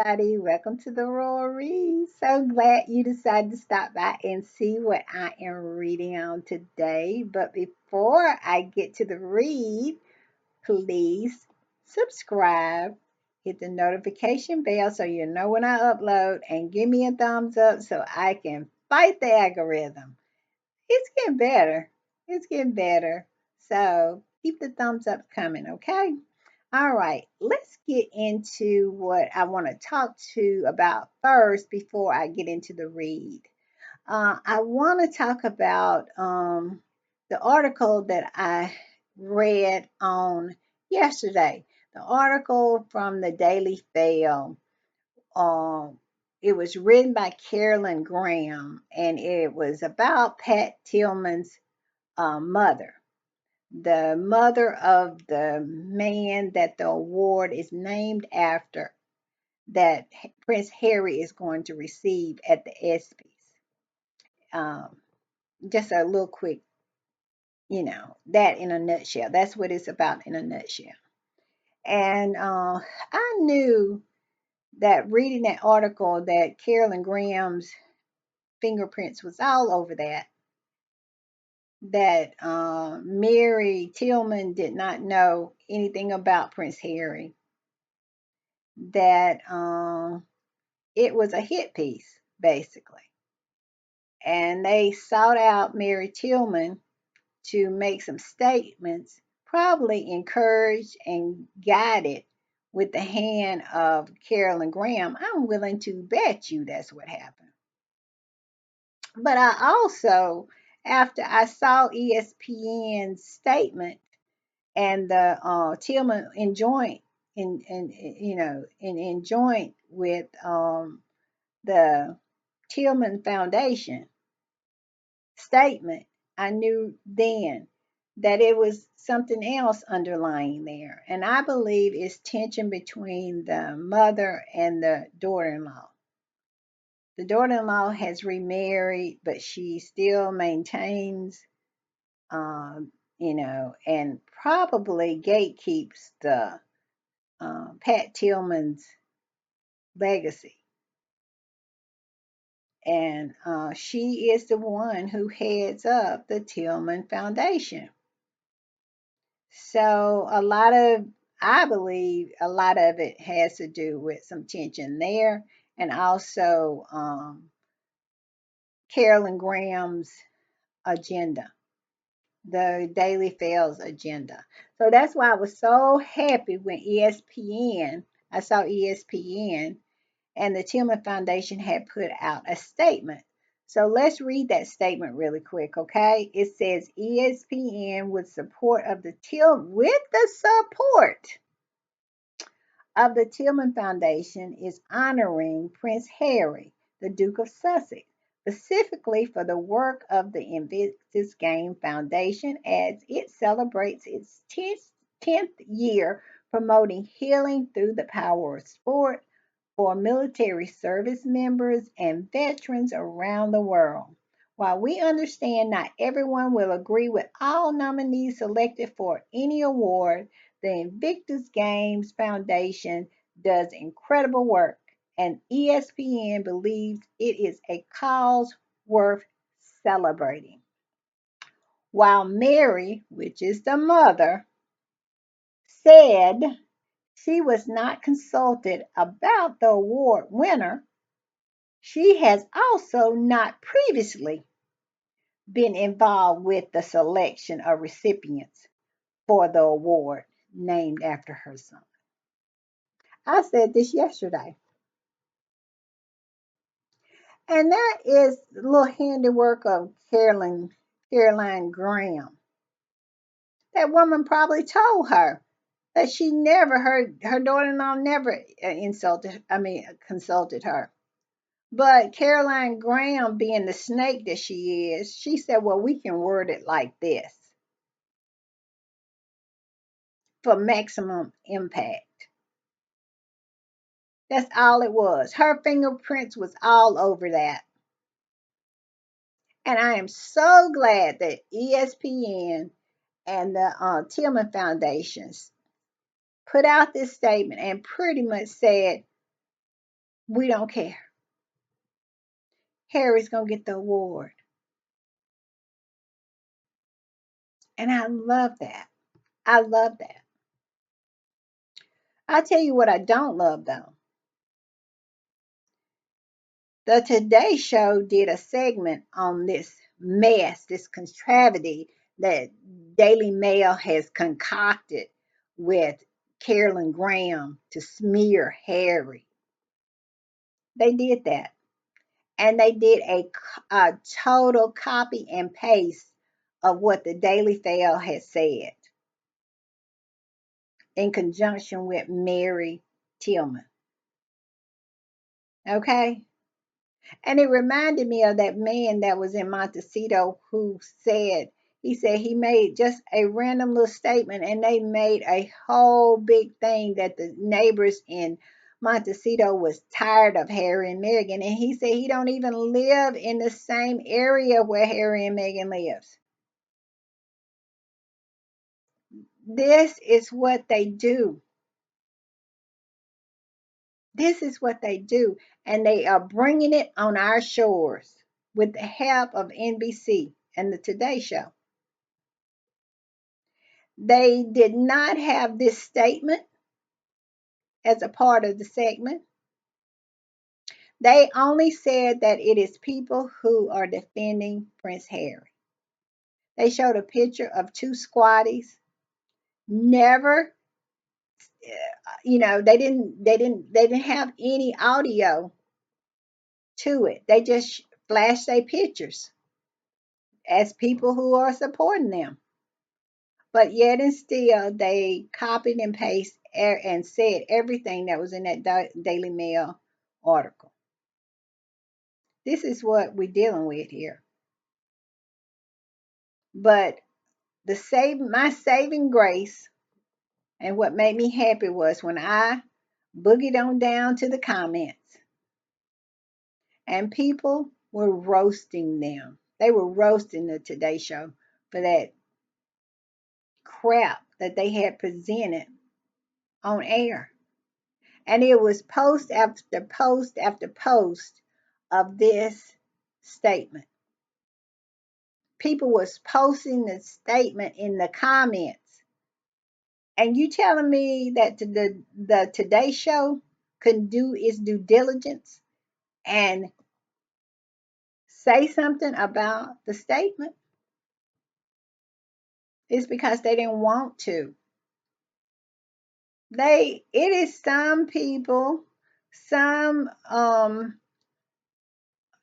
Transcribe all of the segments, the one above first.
everybody. Welcome to the Royal Read. So glad you decided to stop by and see what I am reading on today. But before I get to the read, please subscribe, hit the notification bell so you know when I upload, and give me a thumbs up so I can fight the algorithm. It's getting better. It's getting better. So keep the thumbs up coming, okay? All right, let's get into what I want to talk to about first before I get into the read. I want to talk about the article that I read on yesterday. The article from the Daily Fail. Um, it was written by Carolyn Graham, and it was about Pat Tillman's mother, the mother of the man that the award is named after, that Prince Harry is going to receive at the ESPYs. Um, just a little quick, that in a nutshell. That's what it's about in a nutshell. And I knew that reading that article that Carolyn Graham's fingerprints was all over that Mary Tillman did not know anything about Prince Harry, that it was a hit piece, basically. And they sought out Mary Tillman to make some statements, probably encouraged and guided with the hand of Carolyn Graham. I'm willing to bet you that's what happened. But I also, after I saw ESPN's statement and the Tillman in joint in joint with the Tillman Foundation statement, I knew then that it was something else underlying there. And I believe it's tension between the mother and the daughter-in-law. The daughter-in-law has remarried, but she still maintains, and probably gatekeeps the Pat Tillman's legacy. And she is the one who heads up the Tillman Foundation. So I believe a lot of it has to do with some tension there, and also Carolyn Graham's agenda, the Daily Fails agenda. So that's why I was so happy when I saw ESPN and the Tillman Foundation had put out a statement. So let's read that statement really quick, okay? It says ESPN with the support of the Tillman Foundation is honoring Prince Harry, the Duke of Sussex, specifically for the work of the Invictus Game Foundation as it celebrates its 10th year promoting healing through the power of sport for military service members and veterans around the world. While we understand not everyone will agree with all nominees selected for any award, the Invictus Games Foundation does incredible work, and ESPN believes it is a cause worth celebrating. While Mary, which is the mother, said she was not consulted about the award winner, she has also not previously been involved with the selection of recipients for the award named after her son. I said this yesterday. And that is a little handiwork of Caroline Graham. That woman probably told her that she never heard her daughter-in-law never consulted her. But Caroline Graham, being the snake that she is, she said, well, we can word it like this for maximum impact. That's all it was. Her fingerprints was all over that. And I am so glad that ESPN and the Tillman Foundations put out this statement and pretty much said, We don't care. Harry's going to get the award. And I love that. I love that. I tell you what I don't love though. The Today Show did a segment on this mess, this contrivity that Daily Mail has concocted with Carolyn Graham to smear Harry. They did that. And they did a total copy and paste of what the Daily Mail had said in conjunction with Mary Tillman. Okay? And it reminded me of that man that was in Montecito who said, he said he made just a random little statement and they made a whole big thing that the neighbors in Montecito was tired of Harry and Meghan. And he said he don't even live in the same area where Harry and Meghan lives. This is what they do. This is what they do. And they are bringing it on our shores with the help of NBC and the Today Show. They did not have this statement as a part of the segment. They only said that it is people who are defending Prince Harry. They showed a picture of two squatties. Never, they didn't have any audio to it. They just flashed their pictures as people who are supporting them. But yet and still, they copied and pasted and said everything that was in that Daily Mail article. This is what we're dealing with here. But my saving grace and what made me happy was when I boogied on down to the comments and people were roasting them. They were roasting the Today Show for that crap that they had presented on air. And it was post after post after post of this statement. People was posting the statement in the comments. And you telling me that the Today Show couldn't do its due diligence and say something about the statement? It's because they didn't want to. It is some people, some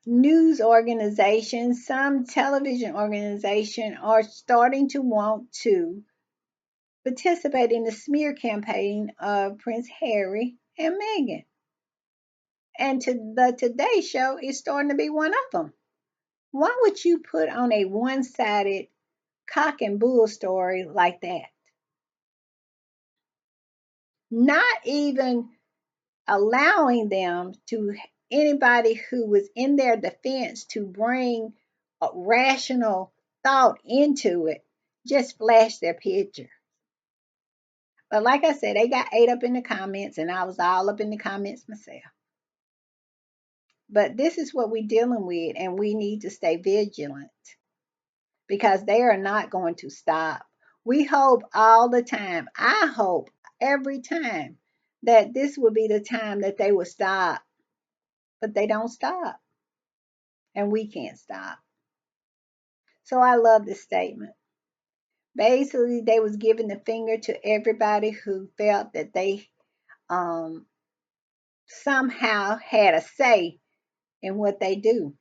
news organizations, some television organization are starting to want to participate in the smear campaign of Prince Harry and Meghan. And the Today Show is starting to be one of them. Why would you put on a one-sided cock and bull story like that? Not even allowing them to anybody who was in their defense to bring a rational thought into it, just flash their picture. But like I said, they got ate up in the comments, and I was all up in the comments myself. But this is what we're dealing with, and we need to stay vigilant because they are not going to stop. We hope all the time, I hope every time, that this will be the time that they will stop, but they don't stop, and we can't stop. So I love this statement. Basically, they was giving the finger to everybody who felt that they um, somehow had a say in what they do.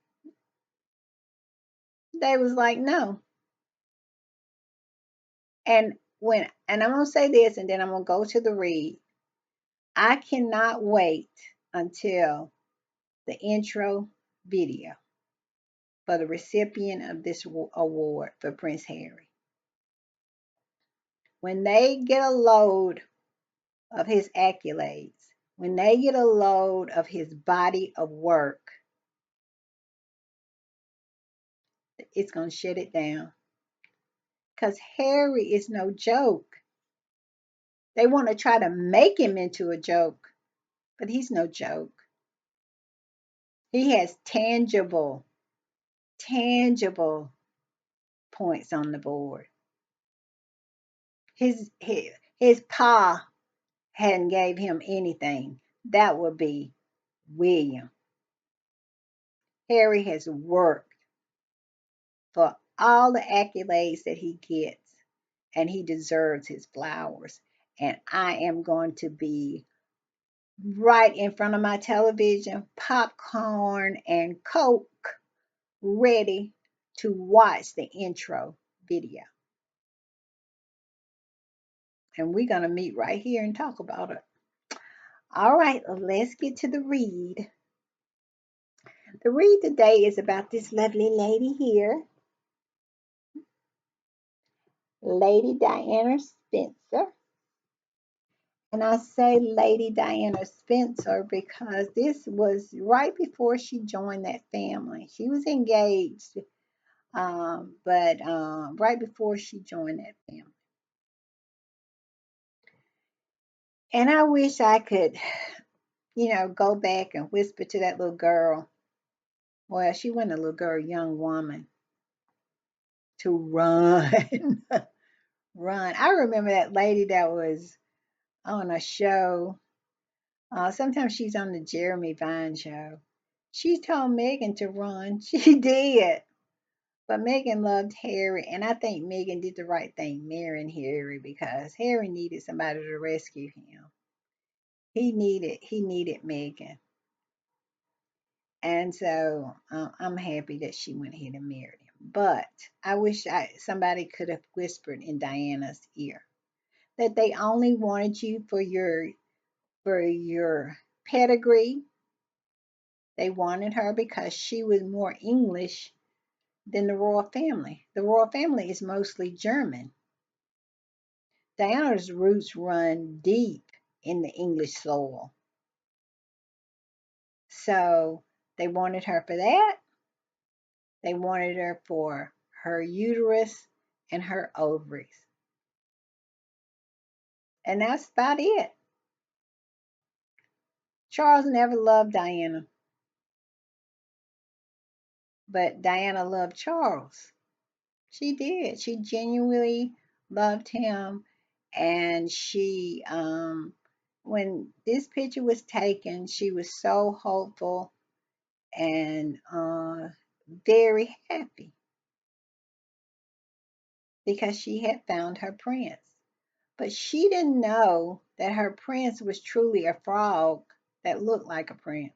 They was like, no. And I'm gonna say this, and then I'm gonna go to the read. I cannot wait until the intro video for the recipient of this award for Prince Harry. When they get a load of his accolades, when they get a load of his body of work, it's going to shut it down. Because Harry is no joke. They want to try to make him into a joke, but he's no joke. He has tangible points on the board. His pa hadn't gave him anything. That would be William. Harry has worked for all the accolades that he gets, and he deserves his flowers. And I am going to be right in front of my television, popcorn and Coke, ready to watch the intro video. And we're going to meet right here and talk about it. All right, let's get to the read. The read today is about this lovely lady here, Lady Diana Spencer. And I say Lady Diana Spencer because this was right before she joined that family. She was engaged, but right before she joined that family. And I wish I could, go back and whisper to that little girl. Well, she wasn't a little girl, young woman, to run. Run. I remember that lady that was on a show. Sometimes she's on the Jeremy Vine show. She told Megan to run. She did. But Megan loved Harry, and I think Megan did the right thing marrying Harry because Harry needed somebody to rescue him. He needed Megan. And so I'm happy that she went ahead and married him. But I wish somebody could have whispered in Diana's ear that they only wanted you for your pedigree. They wanted her because she was more English than the royal family. The royal family is mostly German. Diana's roots run deep in the English soil. So they wanted her for that. They wanted her for her uterus and her ovaries. And that's about it. Charles never loved Diana, but Diana loved Charles. She did. She genuinely loved him. And when this picture was taken, she was so hopeful and very happy because she had found her prince. But she didn't know that her prince was truly a frog that looked like a prince.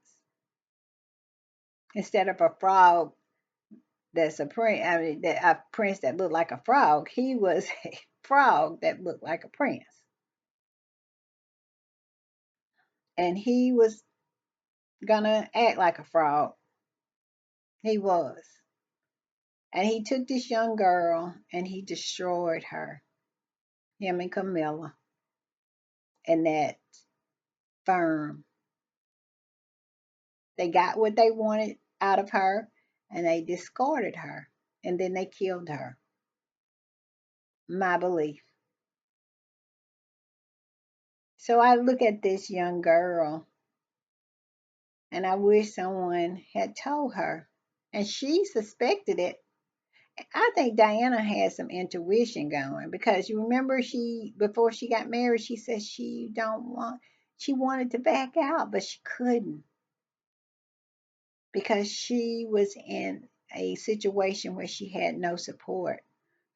Instead of a frog that's a prince, a prince that looked like a frog, he was a frog that looked like a prince. And he was gonna act like a frog. He was. And he took this young girl and he destroyed her, him and Camilla, and that firm. They got what they wanted out of her and they discarded her and then they killed her. My belief. So I look at this young girl and I wish someone had told her. And she suspected it. I think Diana had some intuition going because you remember before she got married, she said she wanted to back out, but she couldn't because she was in a situation where she had no support.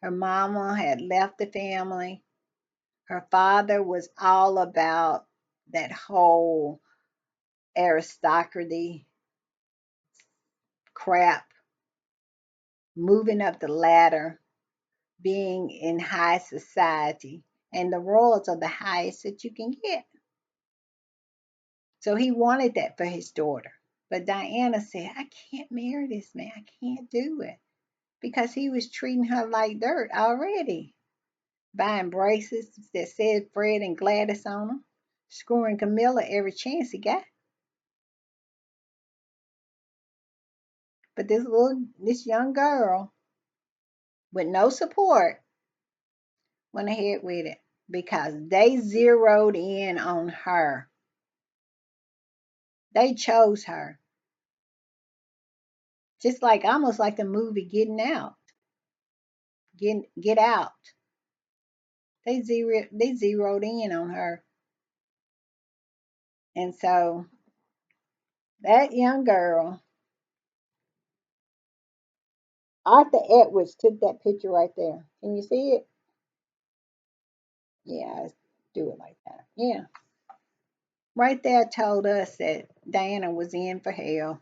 Her mama had left the family. Her father was all about that whole aristocracy crap, moving up the ladder, being in high society, and the royals are the highest that you can get. So he wanted that for his daughter. But Diana said, I can't marry this man. I can't do it. Because he was treating her like dirt already. Buying bracelets that said Fred and Gladys on them. Screwing Camilla every chance he got. But this young girl with no support went ahead with it because they zeroed in on her. They chose her. Just like almost like the movie Getting Out. Get Out. They zeroed in on her. And so that young girl, Arthur Edwards took that picture right there. Can you see it? Yeah, let's do it like that. Yeah. Right there told us that Diana was in for hell.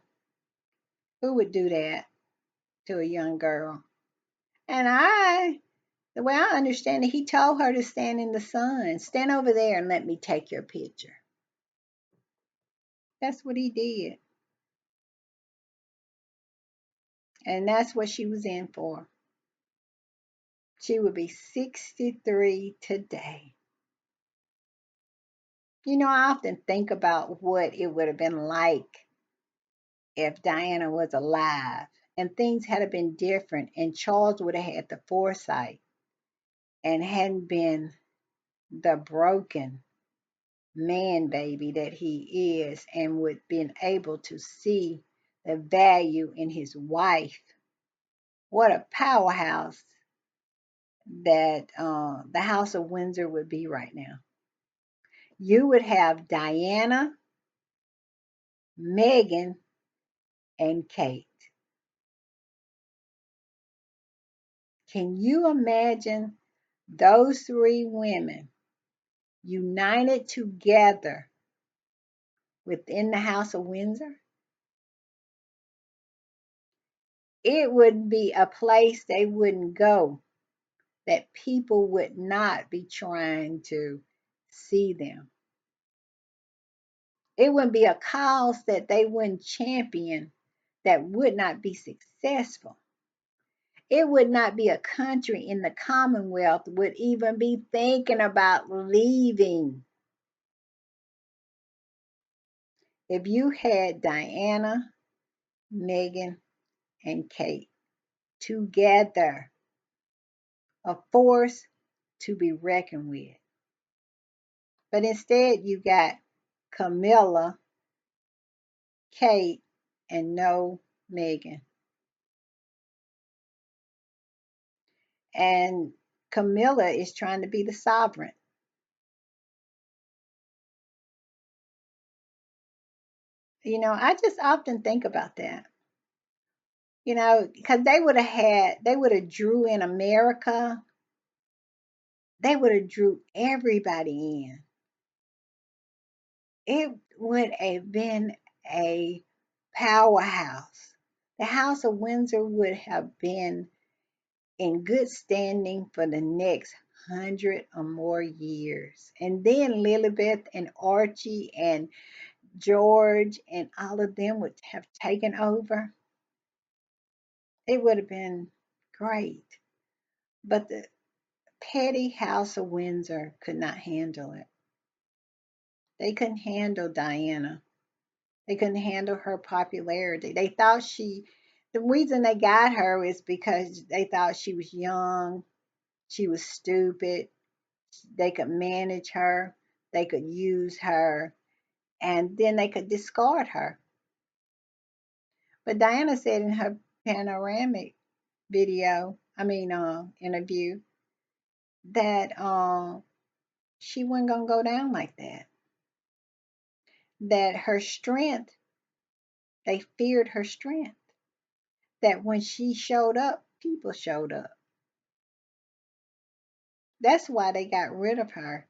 Who would do that to a young girl? And the way I understand it, he told her to stand in the sun. Stand over there and let me take your picture. That's what he did. And that's what she was in for. She would be 63 today. You know, I often think about what it would have been like if Diana was alive and things had been different and Charles would have had the foresight and hadn't been the broken man baby that he is and would been able to see the value in his wife. What a powerhouse that the House of Windsor would be right now. You would have Diana, Meghan, and Kate. Can you imagine those three women united together within the House of Windsor? It would be a place they wouldn't go, that people would not be trying to see them. It wouldn't be a cause that they wouldn't champion that would not be successful. It would not be a country in the Commonwealth would even be thinking about leaving. If you had Diana, Meghan, and Kate together, a force to be reckoned with. But instead, you got Camilla, Kate, and no Meghan. And Camilla is trying to be the sovereign. You know, I just often think about that. You know, because they would have drew in America. They would have drew everybody in. It would have been a powerhouse. The House of Windsor would have been in good standing for the next 100 or more years. And then Lilibet and Archie and George and all of them would have taken over. It would have been great. But the petty House of Windsor could not handle it. They couldn't handle Diana. They couldn't handle her popularity. The reason they got her is because they thought she was young, she was stupid, they could manage her, they could use her, and then they could discard her. But Diana said in her panoramic interview, that she wasn't going to go down like that. That her strength, they feared her strength. That when she showed up, people showed up. That's why they got rid of her.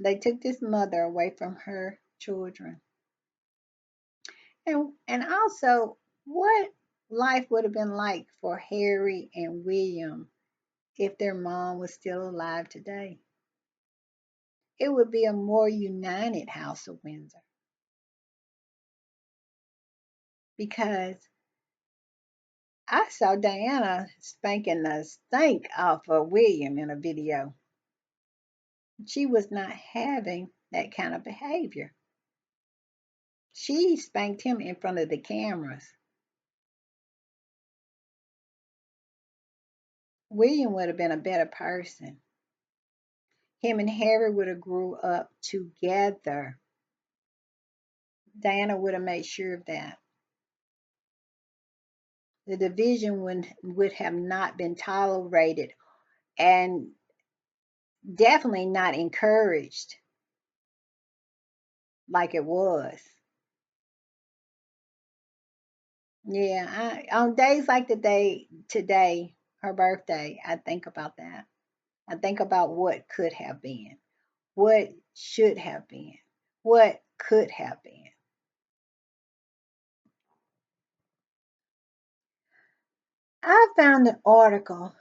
They took this mother away from her children. And also, what life would have been like for Harry and William if their mom was still alive today? It would be a more united House of Windsor because I saw Diana spanking the stink off of William in a video. She was not having that kind of behavior. She spanked him in front of the cameras. William would have been a better person. Him and Harry would have grew up together. Diana would have made sure of that. The division would have not been tolerated and definitely not encouraged like it was. Yeah, on days like the day today, her birthday, I think about that. I think about what could have been, what should have been, what could have been. I found an article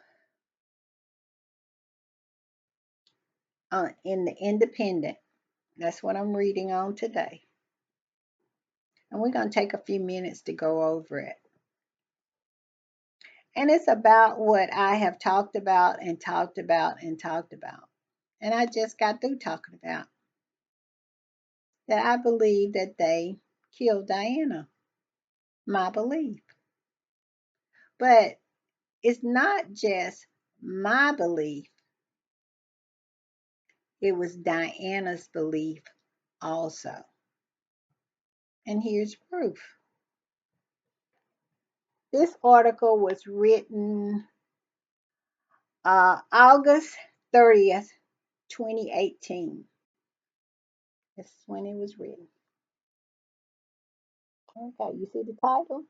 in the Independent. That's what I'm reading on today. And we're going to take a few minutes to go over it. And it's about what I have talked about and talked about and talked about. And I just got through talking about that I believe that they killed Diana. My belief. But it's not just my belief, it was Diana's belief also. And here's proof. This article was written August 30th, 2018. This is when it was written. Okay, you see the title?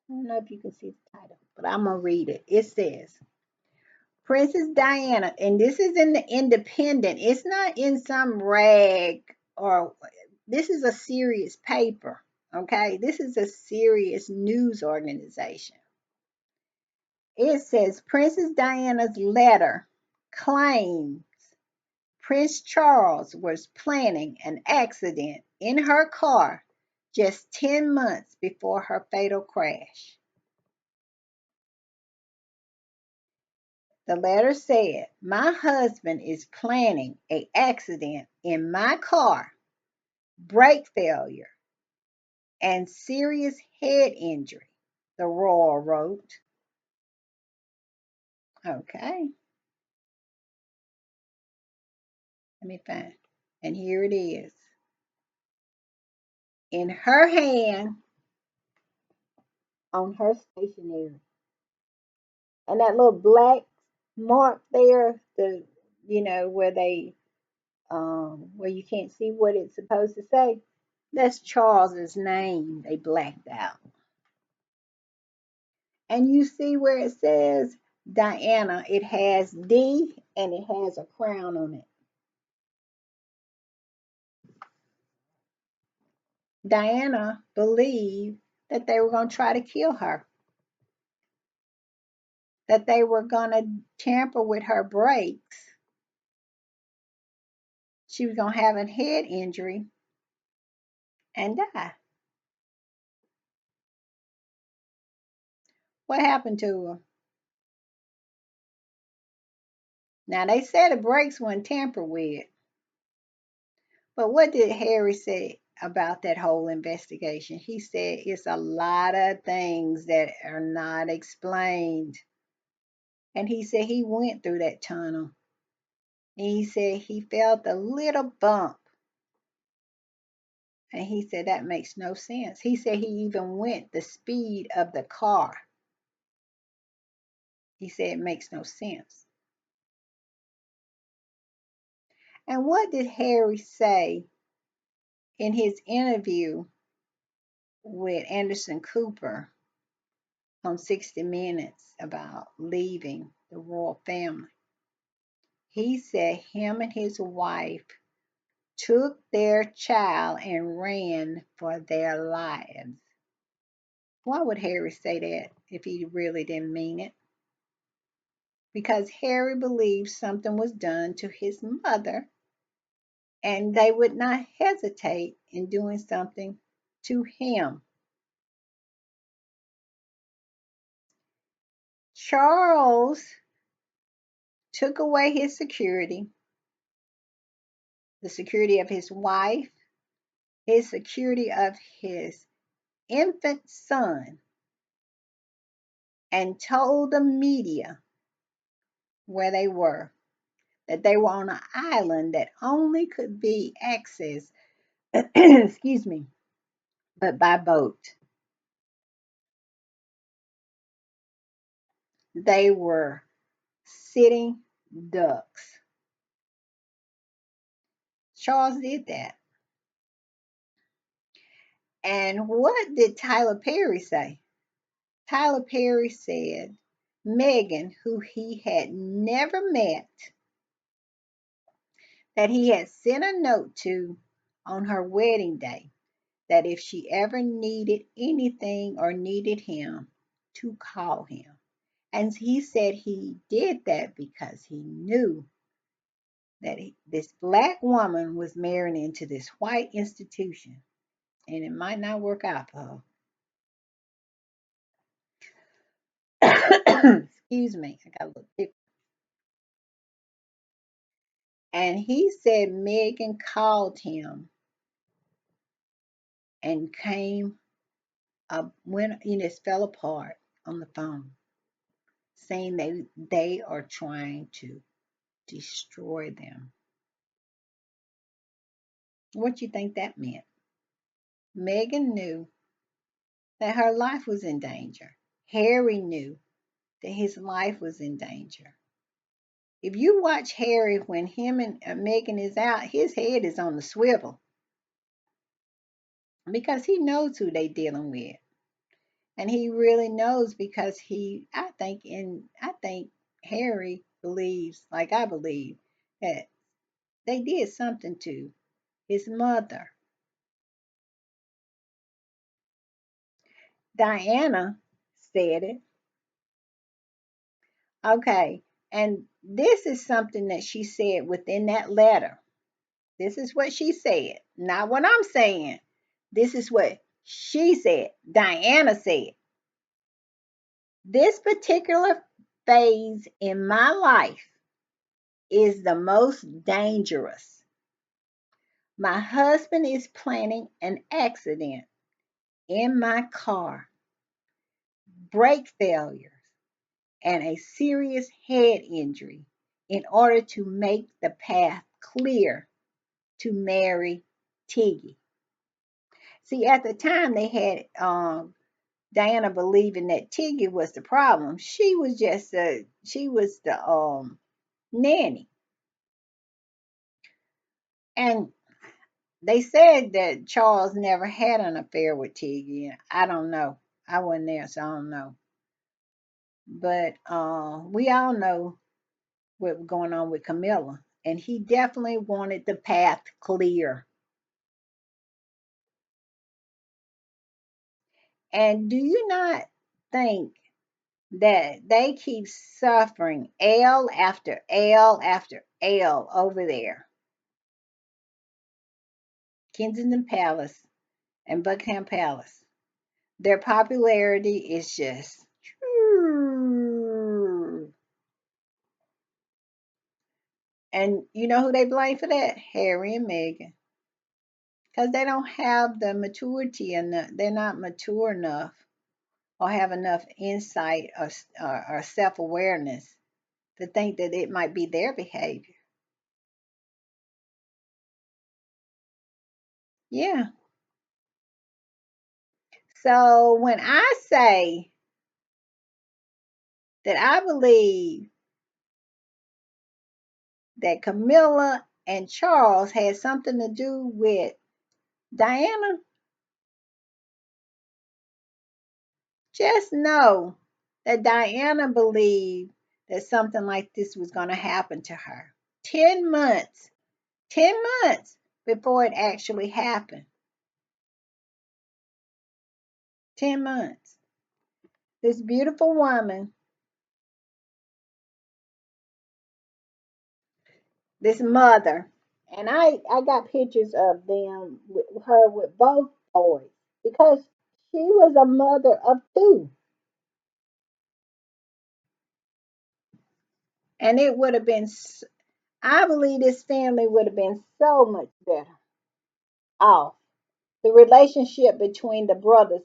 I don't know if you can see the title, but I'm going to read it. It says, Princess Diana, and this is in the Independent. It's not in some rag or this is a serious paper. Okay, this is a serious news organization. It says Princess Diana's letter claims Prince Charles was planning an accident in her car just 10 months before her fatal crash. The letter said, my husband is planning an accident in my car, brake failure, and serious head injury, the royal wrote. Okay, let me find. And here it is. In her hand, on her stationery. And that little black mark there, where they where you can't see what it's supposed to say, that's Charles's name they blacked out. And you see where it says Diana, it has D and it has a crown on it. Diana believed that they were going to try to kill her, that they were going to tamper with her brakes. She was going to have a head injury and die. What happened to her? Now, they said the brakes weren't tampered with, but what did Harry say about that whole investigation? He said it's a lot of things that are not explained. And he said he went through that tunnel. And he said he felt a little bump. And he said that makes no sense. He said he even went the speed of the car. He said it makes no sense. And what did Harry say in his interview with Anderson Cooper on 60 Minutes about leaving the royal family? He said him and his wife took their child and ran for their lives. Why would Harry say that if he really didn't mean it? Because Harry believed something was done to his mother and they would not hesitate in doing something to him. Charles took away his security, the security of his wife, his security of his infant son, and told the media where they were, that they were on an island that only could be accessed, excuse me, but by boat. They were sitting ducks. Charles did that. And what did Tyler Perry say? Tyler Perry said Meghan, who he had never met, that he had sent a note to on her wedding day, that if she ever needed anything or needed him, to call him. And he said he did that because he knew that this black woman was marrying into this white institution and it might not work out for her. Excuse me, I got a little tickle. And he said Megan called him and came up when it fell apart on the phone, saying they are trying to destroy them. What do you think that meant? Megan knew that her life was in danger. Harry knew that his life was in danger. If you watch Harry when him and Megan is out, his head is on the swivel because he knows who they dealing with. And he really knows because I think Harry believes, like I believe, that they did something to his mother. Diana said it. Okay. And this is something that she said within that letter. This is what she said, not what I'm saying. This is what she said. Diana said, this particular phase in my life is the most dangerous. My husband is planning an accident in my car, brake failures, and a serious head injury in order to make the path clear to marry Tiggy. See, at the time they had Diana believing that Tiggy was the problem. She was the nanny. And they said that Charles never had an affair with Tiggy. I don't know. I wasn't there, so I don't know. But we all know what was going on with Camilla. And he definitely wanted the path clear. And do you not think that they keep suffering L after L after L over there? Kensington Palace and Buckingham Palace. Their popularity is just, and you know who they blame for that? Harry and Meghan. Because they don't have the maturity and they're not mature enough or have enough insight or self awareness to think that it might be their behavior. Yeah. So when I say that I believe that Camilla and Charles had something to do with Diana, just know that Diana believed that something like this was going to happen to her. 10 months, 10 months before it actually happened. 10 months. This beautiful woman, this mother, and I got pictures of them with her with both boys because she was a mother of two. And it would have been, I believe this family would have been so much better off. The relationship between the brothers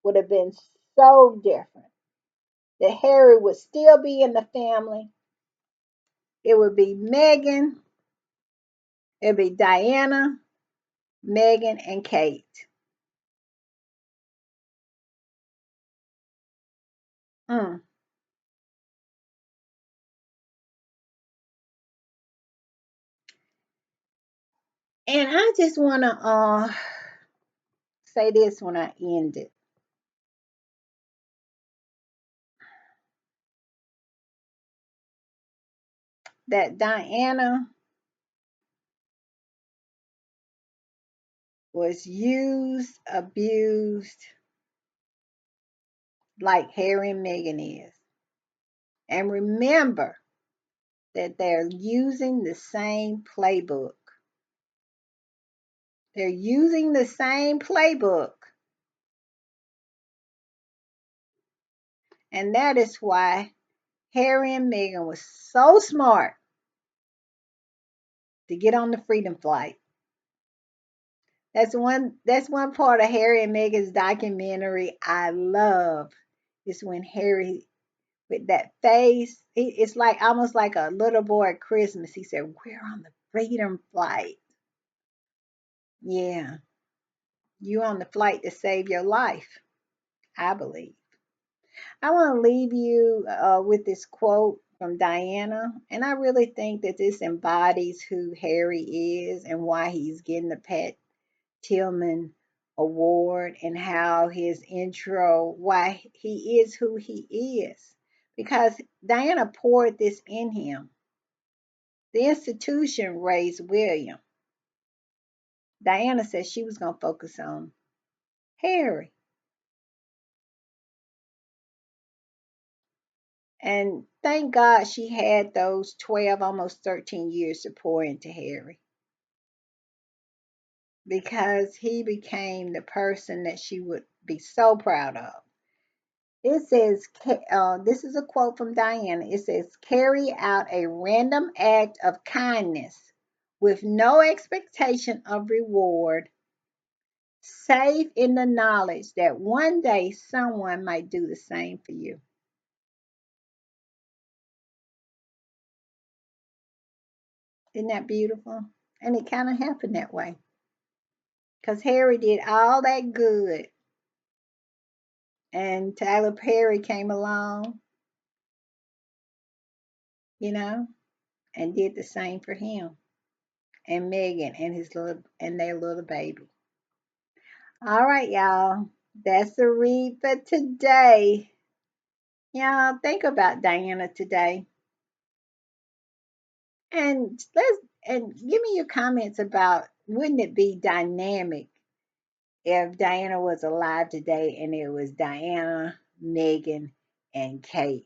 would have been so different. That Harry would still be in the family. It would be Meghan, it would be Diana, Meghan, and Kate. Mm. And I just want to say this when I end it, that Diana was used, abused like Harry and Meghan is. And remember that they're using the same playbook. They're using the same playbook. And that is why Harry and Meghan was so smart to get on the freedom flight. That's one part of Harry and Meghan's documentary I love is when Harry with that face, it's like almost like a little boy at Christmas. He said, "We're on the freedom flight." Yeah, you on the flight to save your life, I believe. I want to leave you with this quote from Diana, and I really think that this embodies who Harry is and why he's getting the Pat Tillman Award and how his intro, why he is who he is. Because Diana poured this in him. The institution raised William. Diana said she was going to focus on Harry. And thank God she had those 12, almost 13 years to pour into Harry because he became the person that she would be so proud of. It says, this is a quote from Diana. It says, carry out a random act of kindness with no expectation of reward, safe in the knowledge that one day someone might do the same for you. Isn't that beautiful? And it kind of happened that way because Harry did all that good, and Tyler Perry came along, you know, and did the same for him and Megan and his little and their little baby. All right, y'all. That's the read for today. Y'all think about Diana today. And give me your comments about wouldn't it be dynamic if Diana was alive today and it was Diana, Megan, and Kate.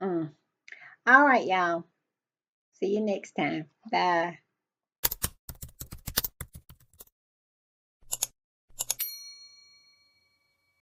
Mm. All right, y'all. See you next time. Bye.